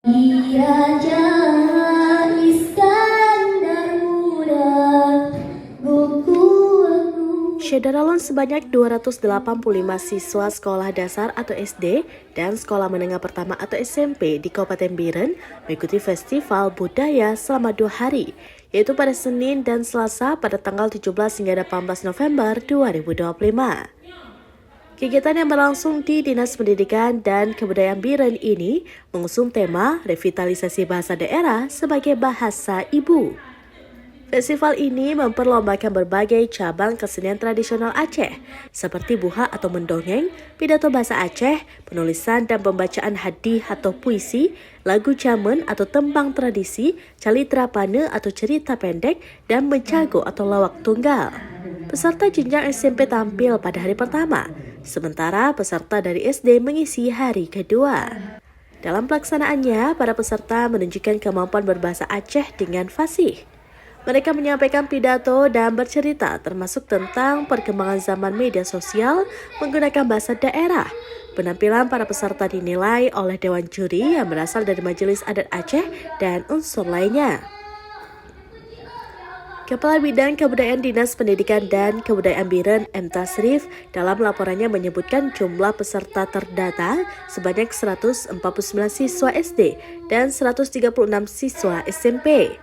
Raja Iskandar Muda, Syederalun sebanyak 285 siswa sekolah dasar atau SD dan sekolah menengah pertama atau SMP di Kabupaten Biren mengikuti festival budaya selama 2 hari, yaitu pada Senin dan Selasa pada tanggal 17 hingga 18 November 2025. Kegiatan yang berlangsung di Dinas Pendidikan dan Kebudayaan Biren ini mengusung tema revitalisasi bahasa daerah sebagai bahasa ibu. Festival ini memperlombakan berbagai cabang kesenian tradisional Aceh, seperti buha atau mendongeng, pidato bahasa Aceh, penulisan dan pembacaan hadis atau puisi, lagu jamen atau tembang tradisi, calitra pane atau cerita pendek, dan mencago atau lawak tunggal. Peserta jenjang SMP tampil pada hari pertama, sementara peserta dari SD mengisi hari kedua. Dalam pelaksanaannya, para peserta menunjukkan kemampuan berbahasa Aceh dengan fasih. Mereka menyampaikan pidato dan bercerita termasuk tentang perkembangan zaman media sosial menggunakan bahasa daerah. Penampilan para peserta dinilai oleh Dewan Juri yang berasal dari Majelis Adat Aceh dan unsur lainnya. Kepala Bidang Kebudayaan Dinas Pendidikan dan Kebudayaan Biren M. Tasrif dalam laporannya menyebutkan jumlah peserta terdata sebanyak 149 siswa SD dan 136 siswa SMP.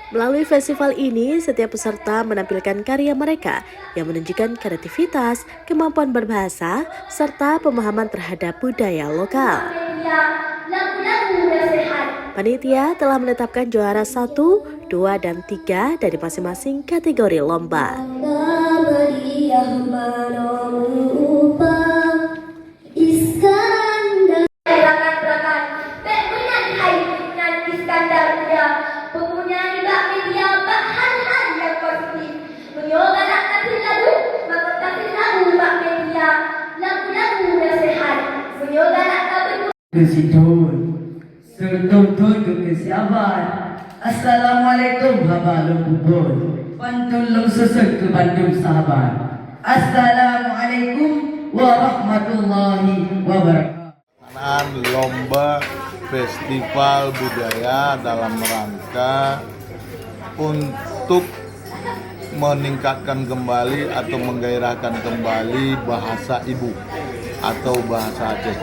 Melalui festival ini, setiap peserta menampilkan karya mereka yang menunjukkan kreativitas, kemampuan berbahasa, serta pemahaman terhadap budaya lokal. Panitia telah menetapkan juara 1, 2, dan 3 dari masing-masing kategori lomba. Setuntun kesiapan. Assalamualaikum habalul kubur. Pantulung susuk ke Bandung sahabat. Assalamualaikum warahmatullahi wabarakatuh. Lomba festival budaya dalam rangka untuk meningkatkan kembali atau menggairahkan kembali bahasa ibu atau bahasa Aceh.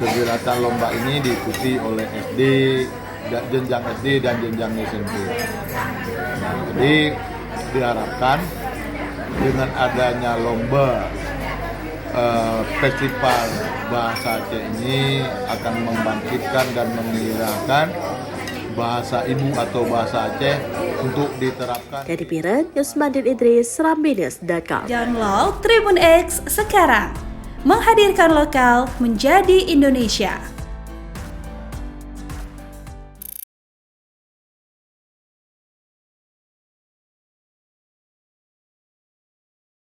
Kegiatan lomba ini diikuti oleh SD, jenjang SD dan jenjang SMP. Jadi diharapkan dengan adanya lomba festival bahasa Aceh ini akan membangkitkan dan menggairahkan bahasa ibu atau bahasa Aceh untuk diterapkan. Dari Biren, Yusmandin Idris, Serambi.com. Download Tribun X sekarang. Menghadirkan lokal menjadi Indonesia.